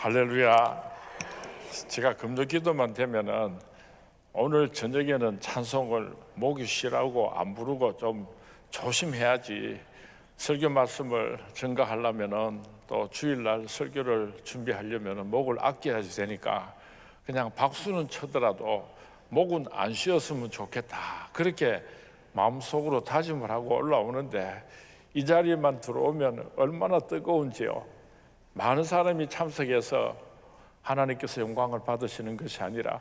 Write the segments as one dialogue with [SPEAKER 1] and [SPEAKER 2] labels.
[SPEAKER 1] 할렐루야. 제가 금요 기도만 되면은 오늘 저녁에는 찬송을 목이 쉬라고 안 부르고 좀 조심해야지. 설교 말씀을 전가하려면은 또 주일날 설교를 준비하려면은 목을 아껴야지 되니까 그냥 박수는 쳐더라도 목은 안 쉬었으면 좋겠다. 그렇게 마음속으로 다짐을 하고 올라오는데 이 자리에만 들어오면 얼마나 뜨거운지요. 많은 사람이 참석해서 하나님께서 영광을 받으시는 것이 아니라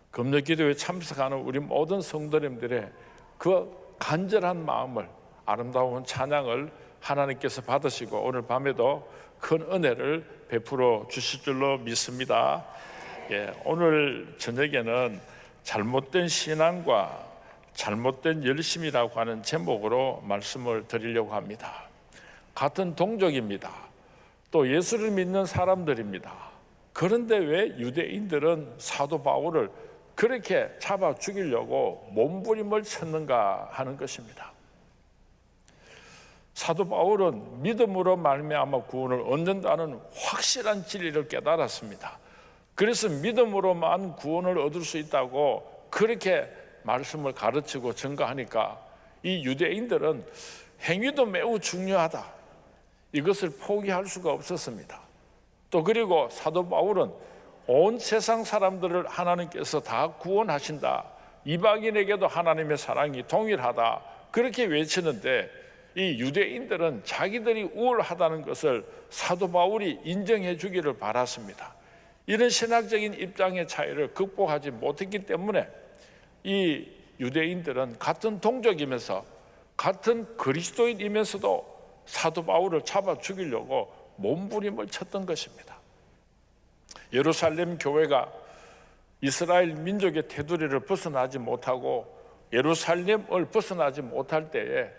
[SPEAKER 1] 금요 기도에 참석하는 우리 모든 성도님들의 그 간절한 마음을, 아름다운 찬양을 하나님께서 받으시고 오늘 밤에도 큰 은혜를 베풀어 주실 줄로 믿습니다. 오늘 저녁에는 잘못된 신앙과 잘못된 열심이라고 하는 제목으로 말씀을 드리려고 합니다. 같은 동족입니다. 또 예수를 믿는 사람들입니다. 그런데 왜 유대인들은 사도 바울을 그렇게 잡아 죽이려고 몸부림을 쳤는가 하는 것입니다. 사도 바울은 믿음으로 말미암아 구원을 얻는다는 확실한 진리를 깨달았습니다. 그래서 믿음으로만 구원을 얻을 수 있다고 그렇게 말씀을 가르치고 증거하니까 이 유대인들은 행위도 매우 중요하다, 이것을 포기할 수가 없었습니다. 또 그리고 사도 바울은 온 세상 사람들을 하나님께서 다 구원하신다, 이방인에게도 하나님의 사랑이 동일하다, 그렇게 외치는데 이 유대인들은 자기들이 우월하다는 것을 사도 바울이 인정해 주기를 바랐습니다. 이런 신학적인 입장의 차이를 극복하지 못했기 때문에 이 유대인들은 같은 동족이면서 같은 그리스도인이면서도 사도 바울을 잡아 죽이려고 몸부림을 쳤던 것입니다. 예루살렘 교회가 이스라엘 민족의 테두리를 벗어나지 못하고 예루살렘을 벗어나지 못할 때에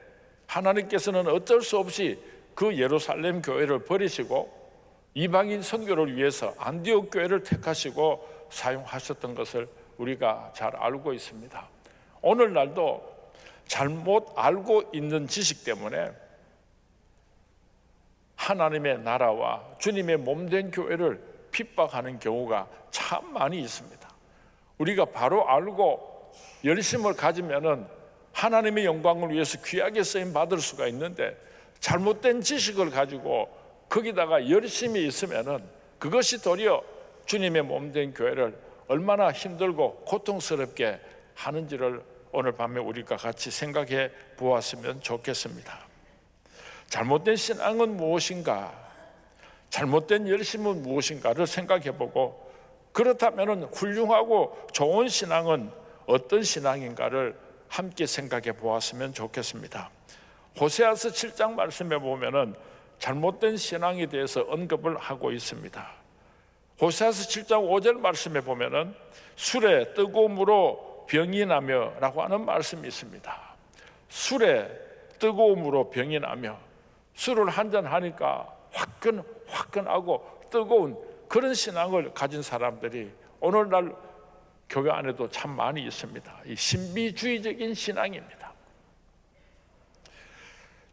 [SPEAKER 1] 하나님께서는 어쩔 수 없이 그 예루살렘 교회를 버리시고 이방인 선교를 위해서 안디옥 교회를 택하시고 사용하셨던 것을 우리가 잘 알고 있습니다. 오늘날도 잘못 알고 있는 지식 때문에 하나님의 나라와 주님의 몸된 교회를 핍박하는 경우가 참 많이 있습니다. 우리가 바로 알고 열심을 가지면은 하나님의 영광을 위해서 귀하게 쓰임 받을 수가 있는데 잘못된 지식을 가지고 거기다가 열심히 있으면은 그것이 도리어 주님의 몸된 교회를 얼마나 힘들고 고통스럽게 하는지를 오늘 밤에 우리가 같이 생각해 보았으면 좋겠습니다. 잘못된 신앙은 무엇인가, 잘못된 열심은 무엇인가를 생각해 보고, 그렇다면 훌륭하고 좋은 신앙은 어떤 신앙인가를 함께 생각해 보았으면 좋겠습니다. 호세아서 7장 말씀해 보면은 잘못된 신앙에 대해서 언급을 하고 있습니다. 호세아서 7장 5절 말씀해 보면은 술에 뜨거움으로 병이 나며 라고 하는 말씀이 있습니다. 술에 뜨거움으로 병이 나며, 술을 한잔 하니까 화끈하고 뜨거운 그런 신앙을 가진 사람들이 오늘날 교회 안에도 참 많이 있습니다. 이 신비주의적인 신앙입니다.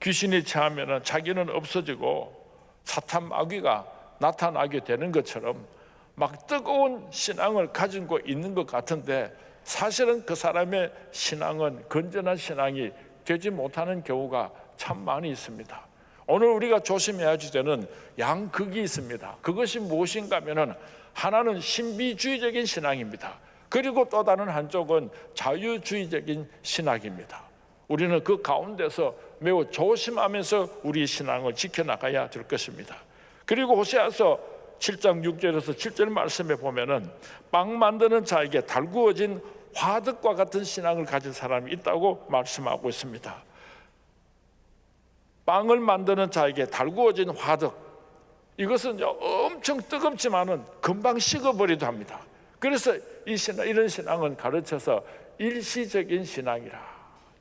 [SPEAKER 1] 귀신이 체하면 자기는 없어지고 사탄 마귀가 나타나게 되는 것처럼 막 뜨거운 신앙을 가지고 있는 것 같은데 사실은 그 사람의 신앙은 건전한 신앙이 되지 못하는 경우가 참 많이 있습니다. 오늘 우리가 조심해야 되는 양극이 있습니다. 그것이 무엇인가 하면은 하나는 신비주의적인 신앙입니다. 그리고 또 다른 한쪽은 자유주의적인 신학입니다. 우리는 그 가운데서 매우 조심하면서 우리 신앙을 지켜나가야 될 것입니다. 그리고 호세아서 7장 6절에서 7절 말씀에 보면은 빵 만드는 자에게 달구어진 화덕과 같은 신앙을 가진 사람이 있다고 말씀하고 있습니다. 빵을 만드는 자에게 달구어진 화덕, 이것은 엄청 뜨겁지만은 금방 식어버리도 합니다. 그래서 이런 신앙은 가르쳐서 일시적인 신앙이라,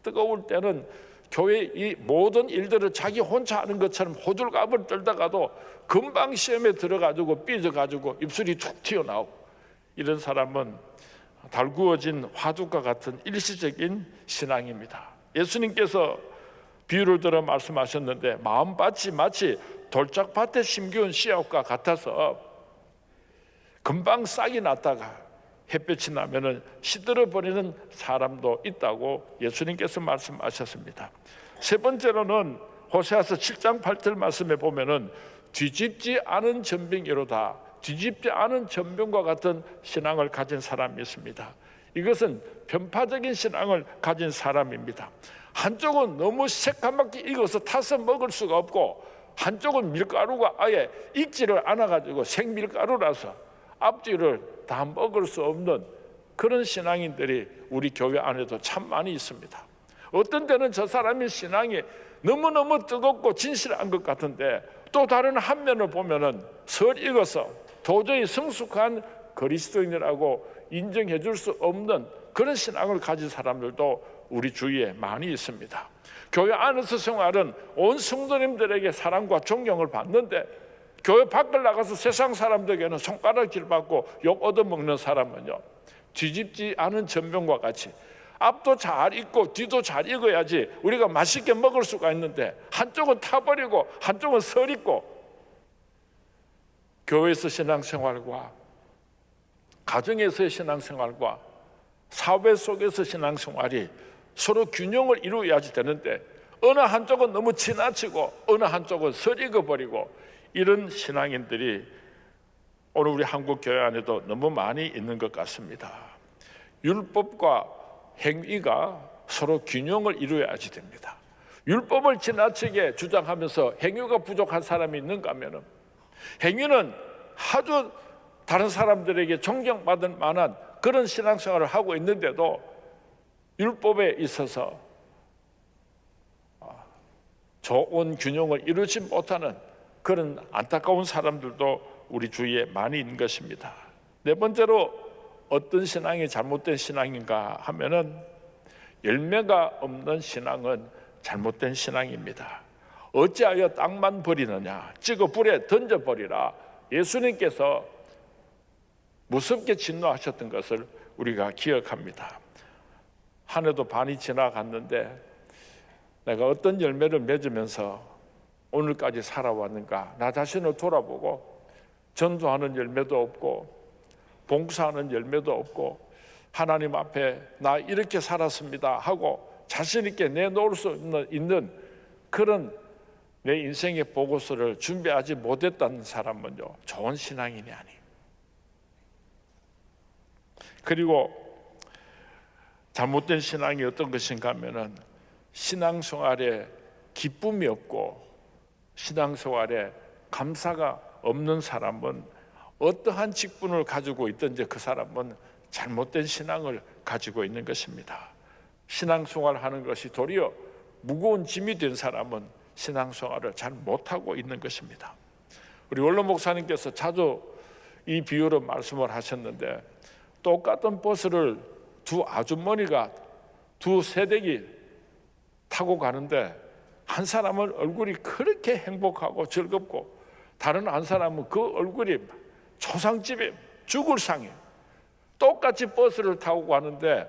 [SPEAKER 1] 뜨거울 때는 교회 이 모든 일들을 자기 혼자 하는 것처럼 호들갑을 떨다가도 금방 시험에 들어가지고 삐져가지고 입술이 툭 튀어나오고, 이런 사람은 달구어진 화두과 같은 일시적인 신앙입니다. 예수님께서 비유를 들어 말씀하셨는데 마음밭이 마치 돌짝밭에 심겨온 씨앗과 같아서 금방 싹이 났다가 햇볕이 나면은 시들어 버리는 사람도 있다고 예수님께서 말씀하셨습니다. 세 번째로는 호세아서 7장 8절 말씀에 보면은 뒤집지 않은 전병이로다. 뒤집지 않은 전병과 같은 신앙을 가진 사람이 있습니다. 이것은 편파적인 신앙을 가진 사람입니다. 한쪽은 너무 새까맣게 익어서 타서 먹을 수가 없고, 한쪽은 밀가루가 아예 익지를 않아가지고 생밀가루라서 앞뒤를 다 먹을 수 없는 그런 신앙인들이 우리 교회 안에도 참 많이 있습니다. 어떤 때는 저 사람의 신앙이 너무너무 뜨겁고 진실한 것 같은데, 또 다른 한 면을 보면은 설 익어서 도저히 성숙한 그리스도인이라고 인정해 줄 수 없는 그런 신앙을 가진 사람들도 우리 주위에 많이 있습니다. 교회 안에서 생활은 온 성도님들에게 사랑과 존경을 받는데, 교회 밖을 나가서 세상 사람들에게는 손가락질 받고 욕 얻어먹는 사람은요, 뒤집지 않은 전병과 같이 앞도 잘 익고 뒤도 잘 익어야지 우리가 맛있게 먹을 수가 있는데, 한쪽은 타버리고 한쪽은 설 익고, 교회에서 신앙생활과 가정에서의 신앙생활과 사회 속에서 신앙생활이 서로 균형을 이루어야지 되는데, 어느 한쪽은 너무 지나치고 어느 한쪽은 설 익어버리고, 이런 신앙인들이 오늘 우리 한국 교회 안에도 너무 많이 있는 것 같습니다. 율법과 행위가 서로 균형을 이루어야지 됩니다. 율법을 지나치게 주장하면서 행위가 부족한 사람이 있는가 하면은, 행위는 아주 다른 사람들에게 존경받을 만한 그런 신앙생활을 하고 있는데도 율법에 있어서 좋은 균형을 이루지 못하는 그런 안타까운 사람들도 우리 주위에 많이 있는 것입니다. 네 번째로 어떤 신앙이 잘못된 신앙인가 하면은, 열매가 없는 신앙은 잘못된 신앙입니다. 어찌하여 땅만 버리느냐, 찍어 불에 던져버리라. 예수님께서 무섭게 진노하셨던 것을 우리가 기억합니다. 한 해도 반이 지나갔는데 내가 어떤 열매를 맺으면서 오늘까지 살아왔는가, 나 자신을 돌아보고 전도하는 열매도 없고 봉사하는 열매도 없고, 하나님 앞에 나 이렇게 살았습니다 하고 자신 있게 내놓을 수 있는 그런 내 인생의 보고서를 준비하지 못했다는 사람은요, 좋은 신앙인이 아니에요. 그리고 잘못된 신앙이 어떤 것인가 하면은, 신앙생활에 기쁨이 없고 신앙생활에 감사가 없는 사람은 어떠한 직분을 가지고 있든지 그 사람은 잘못된 신앙을 가지고 있는 것입니다. 신앙생활을 하는 것이 도리어 무거운 짐이 된 사람은 신앙생활을 잘 못하고 있는 것입니다. 우리 원로 목사님께서 자주 이 비유로 말씀을 하셨는데, 똑같은 버스를 두 아주머니가 두 세대기 타고 가는데, 한 사람은 얼굴이 그렇게 행복하고 즐겁고 다른 한 사람은 그 얼굴이 초상집에 죽을 상해. 똑같이 버스를 타고 가는데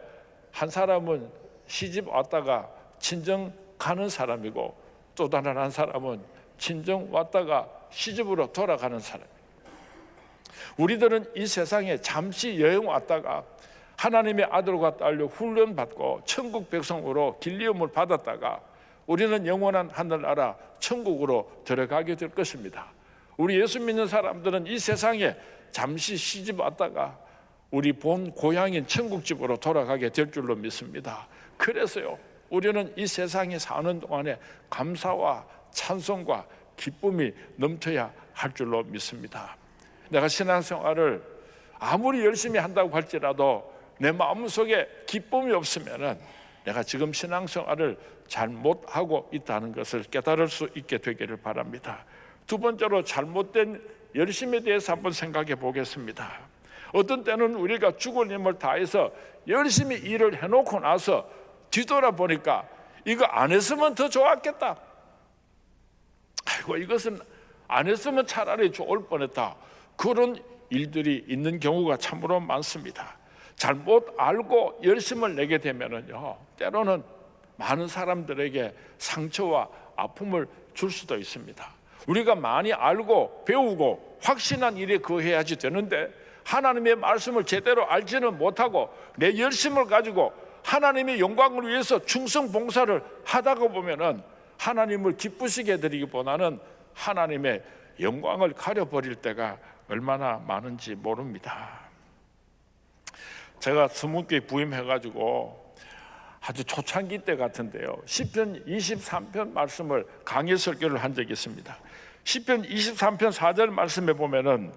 [SPEAKER 1] 한 사람은 시집 왔다가 친정 가는 사람이고, 또 다른 한 사람은 친정 왔다가 시집으로 돌아가는 사람이에요. 우리들은 이 세상에 잠시 여행 왔다가 하나님의 아들과 딸로 훈련받고 천국 백성으로 길리움을 받았다가 우리는 영원한 하늘나라 천국으로 들어가게 될 것입니다. 우리 예수 믿는 사람들은 이 세상에 잠시 시집 왔다가 우리 본 고향인 천국집으로 돌아가게 될 줄로 믿습니다. 그래서요, 우리는 이 세상에 사는 동안에 감사와 찬송과 기쁨이 넘쳐야 할 줄로 믿습니다. 내가 신앙생활을 아무리 열심히 한다고 할지라도 내 마음속에 기쁨이 없으면은 내가 지금 신앙생활을 잘못하고 있다는 것을 깨달을 수 있게 되기를 바랍니다. 두 번째로 잘못된 열심에 대해서 한번 생각해 보겠습니다. 어떤 때는 우리가 죽을 힘을 다해서 열심히 일을 해놓고 나서 뒤돌아보니까 이거 안 했으면 더 좋았겠다, 아이고 이것은 안 했으면 차라리 좋을 뻔했다, 그런 일들이 있는 경우가 참으로 많습니다. 잘못 알고 열심을 내게 되면은요, 때로는 많은 사람들에게 상처와 아픔을 줄 수도 있습니다. 우리가 많이 알고 배우고 확신한 일에 거해야지 되는데, 하나님의 말씀을 제대로 알지는 못하고 내 열심을 가지고 하나님의 영광을 위해서 충성 봉사를 하다가 보면은 하나님을 기쁘시게 해드리기보다는 하나님의 영광을 가려버릴 때가 얼마나 많은지 모릅니다. 제가 스문교회 부임해가지고 아주 초창기 때 같은데요, 시편 23편 말씀을 강의 설교를 한 적이 있습니다. 시편 23편 4절 말씀에 보면은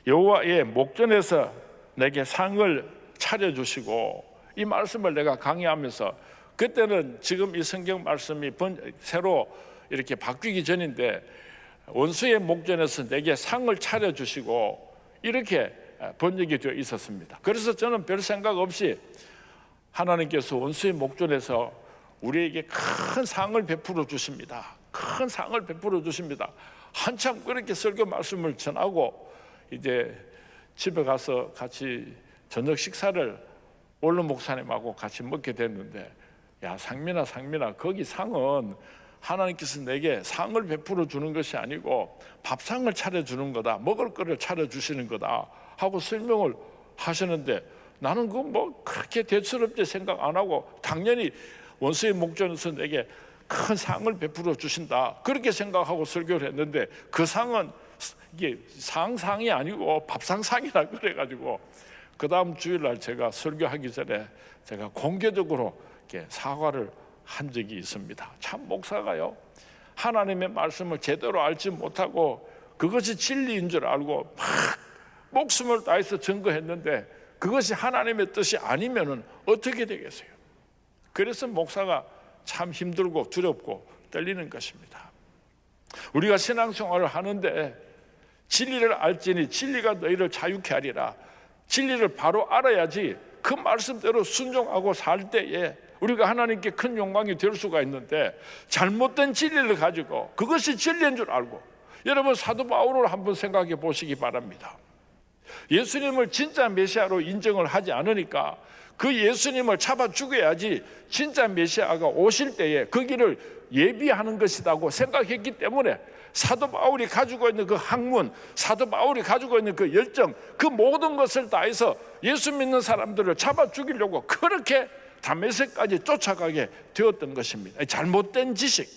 [SPEAKER 1] 여호와의 목전에서 내게 상을 차려주시고, 이 말씀을 내가 강의하면서, 그때는 지금 이 성경 말씀이 새로 이렇게 바뀌기 전인데, 원수의 목전에서 내게 상을 차려주시고 이렇게 번역이 되어 있었습니다. 그래서 저는 별 생각 없이 하나님께서 원수의 목전에서 우리에게 큰 상을 베풀어 주십니다. 큰 상을 베풀어 주십니다. 한참 그렇게 설교 말씀을 전하고 이제 집에 가서 같이 저녁 식사를 원로 목사님하고 같이 먹게 됐는데, 야 상민아 거기 상은 하나님께서 내게 상을 베풀어 주는 것이 아니고 밥상을 차려주는 거다, 먹을 거를 차려주시는 거다 하고 설명을 하시는데, 나는 그 뭐 그렇게 대수롭게 생각 안 하고 당연히 원수의 목전에서 내게 큰 상을 베풀어 주신다 그렇게 생각하고 설교를 했는데, 그 상은 이게 상이 아니고 밥상상이라 그래가지고 그 다음 주일날 제가 설교하기 전에 제가 공개적으로 이렇게 사과를 한 적이 있습니다. 참 목사가요, 하나님의 말씀을 제대로 알지 못하고 그것이 진리인 줄 알고 막 목숨을 다해서 증거했는데 그것이 하나님의 뜻이 아니면은 어떻게 되겠어요? 그래서 목사가 참 힘들고 두렵고 떨리는 것입니다. 우리가 신앙생활을 하는데 진리를 알지니 진리가 너희를 자유케 하리라, 진리를 바로 알아야지 그 말씀대로 순종하고 살 때에 우리가 하나님께 큰 영광이 될 수가 있는데, 잘못된 진리를 가지고 그것이 진리인 줄 알고, 여러분 사도 바울을 한번 생각해 보시기 바랍니다. 예수님을 진짜 메시아로 인정을 하지 않으니까 그 예수님을 잡아 죽여야지 진짜 메시아가 오실 때에 그 길을 예비하는 것이라고 생각했기 때문에 사도 바울이 가지고 있는 그 학문, 사도 바울이 가지고 있는 그 열정, 그 모든 것을 다해서 예수 믿는 사람들을 잡아 죽이려고 그렇게 다메섹까지 쫓아가게 되었던 것입니다. 잘못된 지식,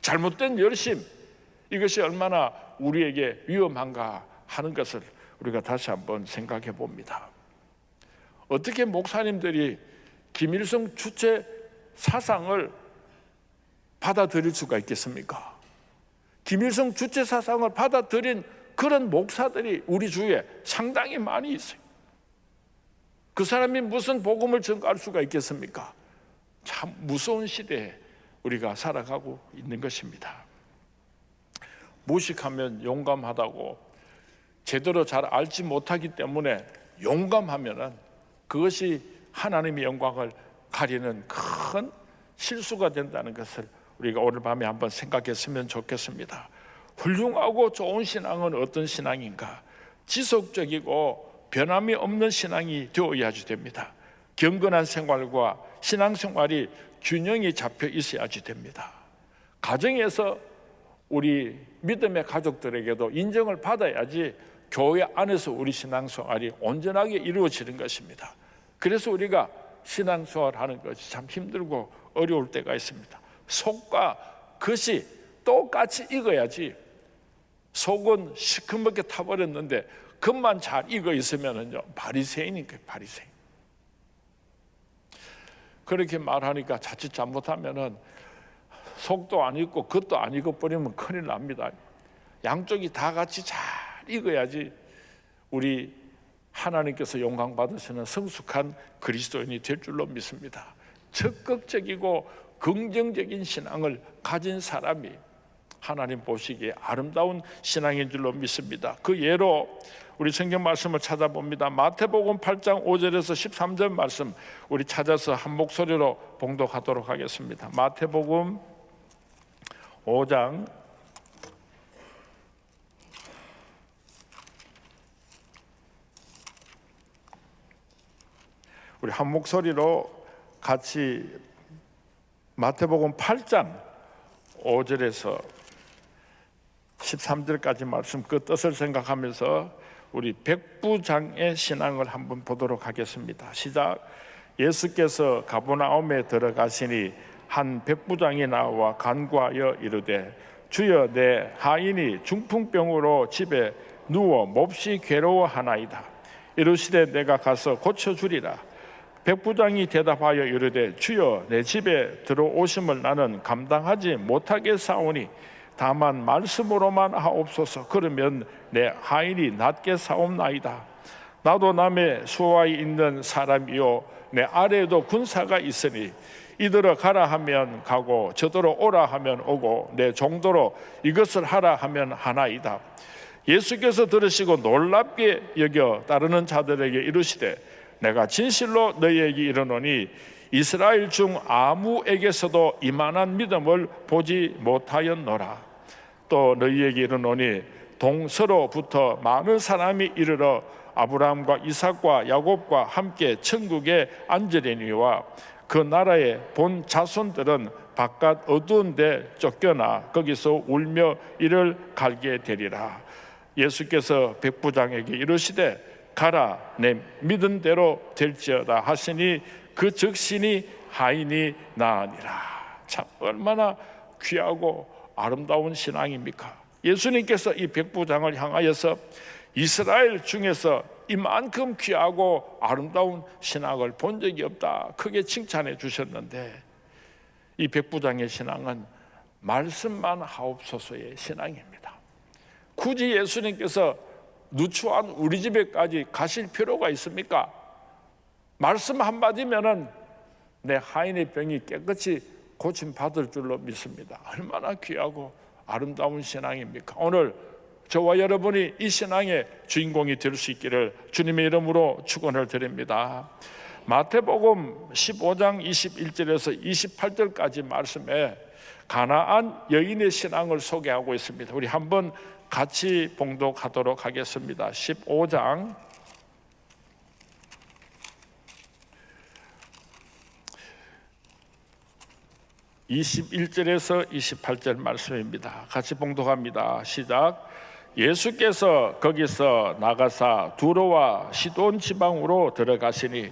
[SPEAKER 1] 잘못된 열심, 이것이 얼마나 우리에게 위험한가 하는 것을 우리가 다시 한번 생각해 봅니다. 어떻게 목사님들이 김일성 주체 사상을 받아들일 수가 있겠습니까? 김일성 주체 사상을 받아들인 그런 목사들이 우리 주위에 상당히 많이 있어요. 그 사람이 무슨 복음을 전가할 수가 있겠습니까? 참 무서운 시대에 우리가 살아가고 있는 것입니다. 무식하면 용감하다고, 제대로 잘 알지 못하기 때문에 용감하면은 그것이 하나님의 영광을 가리는 큰 실수가 된다는 것을 우리가 오늘 밤에 한번 생각했으면 좋겠습니다. 훌륭하고 좋은 신앙은 어떤 신앙인가? 지속적이고 변함이 없는 신앙이 되어야지 됩니다. 경건한 생활과 신앙생활이 균형이 잡혀 있어야지 됩니다. 가정에서 우리 믿음의 가족들에게도 인정을 받아야지 교회 안에서 우리 신앙생활이 온전하게 이루어지는 것입니다. 그래서 우리가 신앙생활하는 것이 참 힘들고 어려울 때가 있습니다. 속과 겉이 똑같이 익어야지, 속은 시커멓게 타버렸는데 겉만 잘 익어 있으면은요, 바리새인이니까 바리새인. 그렇게 말하니까 자칫 잘못하면은 속도 안 익고 겉도 안 익어버리면 큰일 납니다. 양쪽이 다 같이 잘 익어야지 우리 하나님께서 영광 받으시는 성숙한 그리스도인이 될 줄로 믿습니다. 적극적이고 긍정적인 신앙을 가진 사람이 하나님 보시기에 아름다운 신앙인 줄로 믿습니다. 그 예로 우리 성경 말씀을 찾아봅니다. 마태복음 8장 5절에서 13절 말씀 우리 찾아서 한 목소리로 봉독하도록 하겠습니다. 마태복음 5장 우리 한 목소리로 같이 마태복음 8장 5절에서 13절까지 말씀 그 뜻을 생각하면서 우리 백부장의 신앙을 한번 보도록 하겠습니다. 시작. 예수께서 가버나움에 들어가시니 한 백부장이 나와 간구하여 이르되 주여, 내 하인이 중풍병으로 집에 누워 몹시 괴로워하나이다. 이르시되 내가 가서 고쳐주리라. 백부장이 대답하여 이르되 주여, 내 집에 들어오심을 나는 감당하지 못하겠사오니 다만 말씀으로만 하옵소서. 그러면 내 하인이 낫게 사옵나이다. 나도 남의 수하에 있는 사람이요 내 아래에도 군사가 있으니 이더러 가라 하면 가고 저더러 오라 하면 오고 내 정도로 이것을 하라 하면 하나이다. 예수께서 들으시고 놀랍게 여겨 따르는 자들에게 이르시되 내가 진실로 너희에게 이르노니 이스라엘 중 아무에게서도 이만한 믿음을 보지 못하였노라. 또 너희에게 이르노니 동서로부터 많은 사람이 이르러 아브라함과 이삭과 야곱과 함께 천국에 앉으려니와 그 나라의 본 자손들은 바깥 어두운 데 쫓겨나 거기서 울며 이를 갈게 되리라. 예수께서 백부장에게 이르시되 가라, 내 믿은 대로 될지어다 하시니 그 즉신이 하인이 나으니라. 참 얼마나 귀하고 아름다운 신앙입니까? 예수님께서 이 백부장을 향하여서 이스라엘 중에서 이만큼 귀하고 아름다운 신앙을 본 적이 없다 크게 칭찬해 주셨는데, 이 백부장의 신앙은 말씀만 하옵소서의 신앙입니다. 굳이 예수님께서 누추한 우리 집에까지 가실 필요가 있습니까? 말씀 한마디면은 내 하인의 병이 깨끗이 고침받을 줄로 믿습니다. 얼마나 귀하고 아름다운 신앙입니까? 오늘 저와 여러분이 이 신앙의 주인공이 될 수 있기를 주님의 이름으로 축원을 드립니다. 마태복음 15장 21절에서 28절까지 말씀에 가나안 여인의 신앙을 소개하고 있습니다. 우리 한번 같이 봉독하도록 하겠습니다. 15장 21절에서 28절 말씀입니다. 같이 봉독합니다. 시작. 예수께서 거기서 나가사 두로와 시돈 지방으로 들어가시니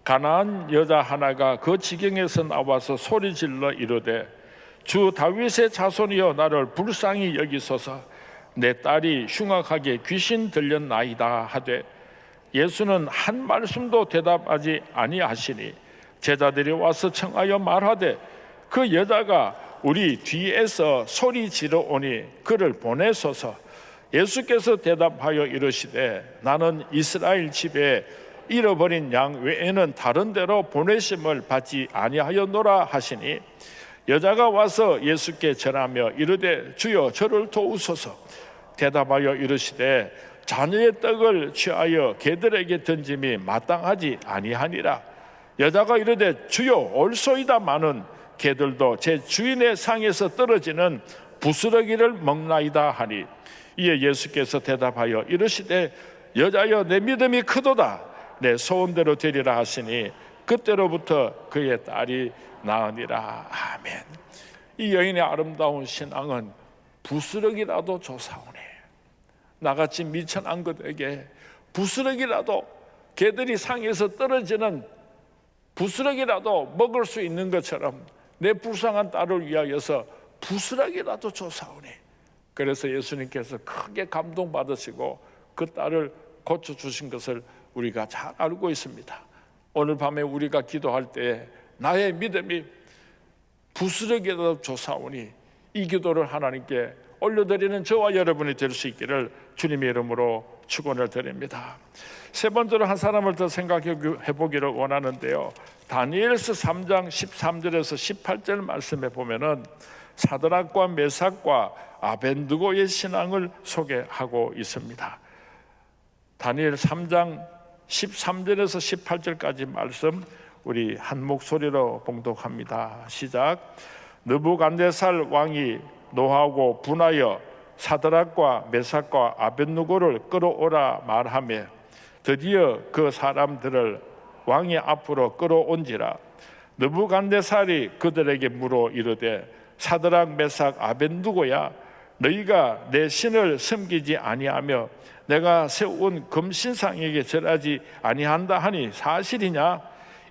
[SPEAKER 1] 가나안 여자 하나가 그 지경에서 나와서 소리질러 이르되 주 다윗의 자손이여 나를 불쌍히 여기소서. 내 딸이 흉악하게 귀신 들렸나이다 하되 예수는 한 말씀도 대답하지 아니하시니 제자들이 와서 청하여 말하되 그 여자가 우리 뒤에서 소리 지르 오니 그를 보내소서. 예수께서 대답하여 이르시되 나는 이스라엘 집에 잃어버린 양 외에는 다른 데로 보내심을 받지 아니하였노라 하시니 여자가 와서 예수께 절하며 이르되 주여 저를 도우소서. 대답하여 이르시되 자녀의 떡을 취하여 개들에게 던짐이 마땅하지 아니하니라. 여자가 이르되 주여 올소이다마는 개들도 제 주인의 상에서 떨어지는 부스러기를 먹나이다 하니 이에 예수께서 대답하여 이르시되 여자여 내 믿음이 크도다. 내 소원대로 되리라 하시니 그때로부터 그의 딸이 나으니라. 아멘. 이 여인의 아름다운 신앙은 부스러기라도 조사오네. 나같이 미천한 것에게 부스러기라도, 개들이 상에서 떨어지는 부스러기라도 먹을 수 있는 것처럼 내 불쌍한 딸을 위하여서 부스러기라도 조사오네. 그래서 예수님께서 크게 감동받으시고 그 딸을 고쳐주신 것을 우리가 잘 알고 있습니다. 오늘 밤에 우리가 기도할 때 나의 믿음이 부스러기라도 조사오니 이 기도를 하나님께 올려드리는 저와 여러분이 될 수 있기를 주님의 이름으로 축원을 드립니다. 세 번째로 한 사람을 더 생각해 보기를 원하는데요, 다니엘서 3장 13절에서 18절 말씀에 보면은 사드락과 메삭과 아벤느고의 신앙을 소개하고 있습니다. 다니엘 3장 13절에서 18절까지 말씀 우리 한 목소리로 봉독합니다. 시작. 느부갓네살 왕이 노하고 분하여 사드락과 메삭과 아벤느고를 끌어오라 말하며 드디어 그 사람들을 왕의 앞으로 끌어온지라. 느부갓네살이 그들에게 물어 이르되 사드락 메삭 아벤느고야 너희가 내 신을 섬기지 아니하며 내가 세운 금신상에게 절하지 아니한다 하니 사실이냐?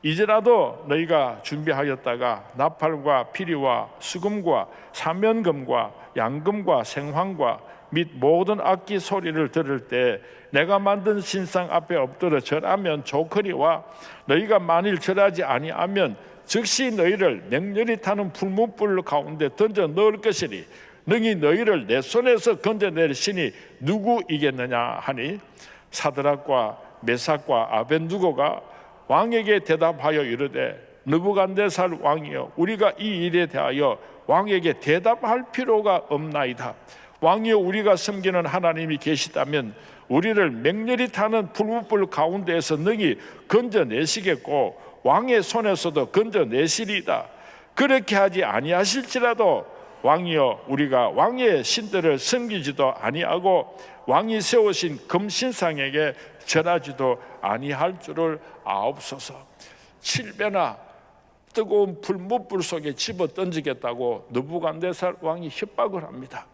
[SPEAKER 1] 이제라도 너희가 준비하였다가 나팔과 피리와 수금과 사면금과 양금과 생황과 및 모든 악기 소리를 들을 때 내가 만든 신상 앞에 엎드려 절하면 좋거니와 너희가 만일 절하지 아니하면 즉시 너희를 맹렬히 타는 불문불 가운데 던져 넣을 것이니 능히 너희를 내 손에서 건져낼 신이 누구이겠느냐 하니 사드락과 메삭과 아벤누고가 왕에게 대답하여 이르되 느부갓네살 왕이여 우리가 이 일에 대하여 왕에게 대답할 필요가 없나이다. 왕이여 우리가 섬기는 하나님이 계시다면 우리를 맹렬히 타는 불문불 가운데에서 능히 건져내시겠고 왕의 손에서도 건져내시리이다. 그렇게 하지 아니하실지라도 왕이여 우리가 왕의 신들을 섬기지도 아니하고 왕이 세우신 금신상에게 절하지도 아니할 줄을 아옵소서. 7배나 뜨거운 불못불 속에 집어 던지겠다고 느부갓네살 왕이 협박을 합니다.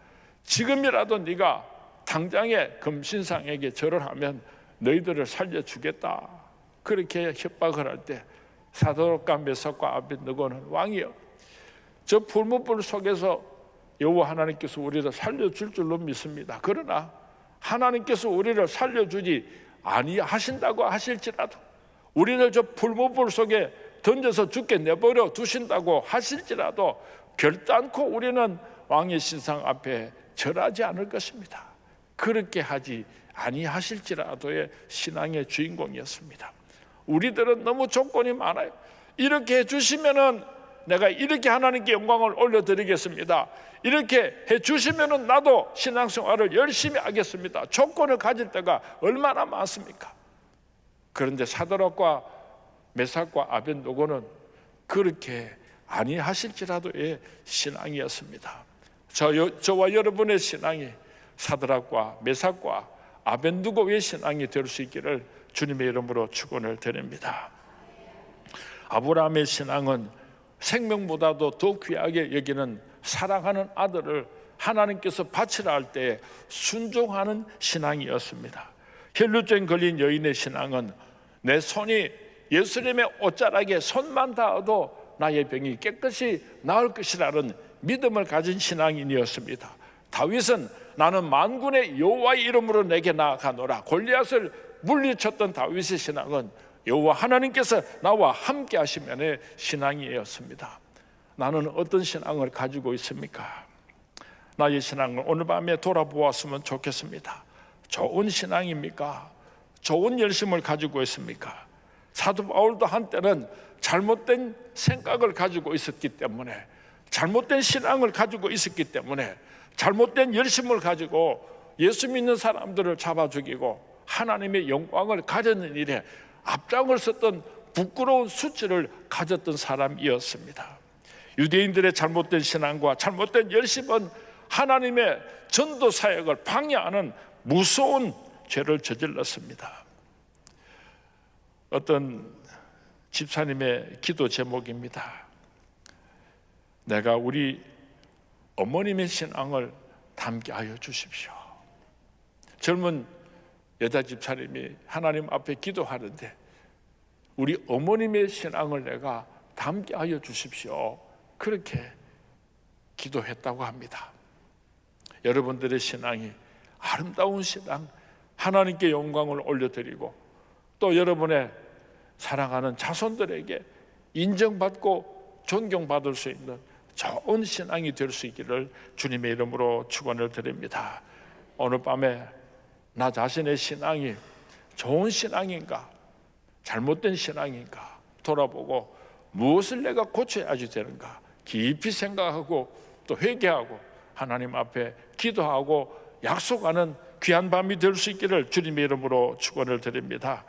[SPEAKER 1] 지금이라도 네가 당장에 금신상에게 절을 하면 너희들을 살려주겠다. 그렇게 협박을 할 때 사드락과 메삭과 아벤느고는 왕이여 저 불못불 속에서 여호와 하나님께서 우리를 살려줄 줄로 믿습니다. 그러나 하나님께서 우리를 살려주지 아니하신다고 하실지라도 우리를 저 불못불 속에 던져서 죽게 내버려 두신다고 하실지라도 결단코 우리는 왕의 신상 앞에 절하지 않을 것입니다. 그렇게 하지 아니하실지라도의 신앙의 주인공이었습니다. 우리들은 너무 조건이 많아요. 이렇게 해주시면은 내가 이렇게 하나님께 영광을 올려드리겠습니다. 이렇게 해주시면은 나도 신앙생활을 열심히 하겠습니다. 조건을 가질 때가 얼마나 많습니까? 그런데 사드락과 메삭과 아벤노고는 그렇게 아니하실지라도의 신앙이었습니다. 저와 여러분의 신앙이 사드락과 메삭과 아벤누고의 신앙이 될 수 있기를 주님의 이름으로 축원을 드립니다. 아브라함의 신앙은 생명보다도 더 귀하게 여기는 사랑하는 아들을 하나님께서 바치라 할 때 순종하는 신앙이었습니다. 혈루증 걸린 여인의 신앙은 내 손이 예수님의 옷자락에 손만 닿아도 나의 병이 깨끗이 나을 것이라는 믿음을 가진 신앙인이었습니다. 다윗은 나는 만군의 여호와의 이름으로 내게 나아가노라 골리앗을 물리쳤던 다윗의 신앙은 여호와 하나님께서 나와 함께 하시면의 신앙이었습니다. 나는 어떤 신앙을 가지고 있습니까? 나의 신앙을 오늘 밤에 돌아보았으면 좋겠습니다. 좋은 신앙입니까? 좋은 열심을 가지고 있습니까? 사도 바울도 한때는 잘못된 생각을 가지고 있었기 때문에, 잘못된 신앙을 가지고 있었기 때문에, 잘못된 열심을 가지고 예수 믿는 사람들을 잡아 죽이고 하나님의 영광을 가져는 일에 앞장을 섰던 부끄러운 수치를 가졌던 사람이었습니다. 유대인들의 잘못된 신앙과 잘못된 열심은 하나님의 전도 사역을 방해하는 무서운 죄를 저질렀습니다. 어떤 집사님의 기도 제목입니다. 내가 우리 어머님의 신앙을 담게 하여 주십시오. 젊은 여자 집사님이 하나님 앞에 기도하는데 우리 어머님의 신앙을 내가 담게 하여 주십시오. 그렇게 기도했다고 합니다. 여러분들의 신앙이 아름다운 신앙, 하나님께 영광을 올려드리고 또 여러분의 사랑하는 자손들에게 인정받고 존경받을 수 있는 좋은 신앙이 될 수 있기를 주님의 이름으로 축원을 드립니다. 오늘 밤에 나 자신의 신앙이 좋은 신앙인가 잘못된 신앙인가 돌아보고 무엇을 내가 고쳐야지 되는가 깊이 생각하고 또 회개하고 하나님 앞에 기도하고 약속하는 귀한 밤이 될 수 있기를 주님의 이름으로 축원을 드립니다.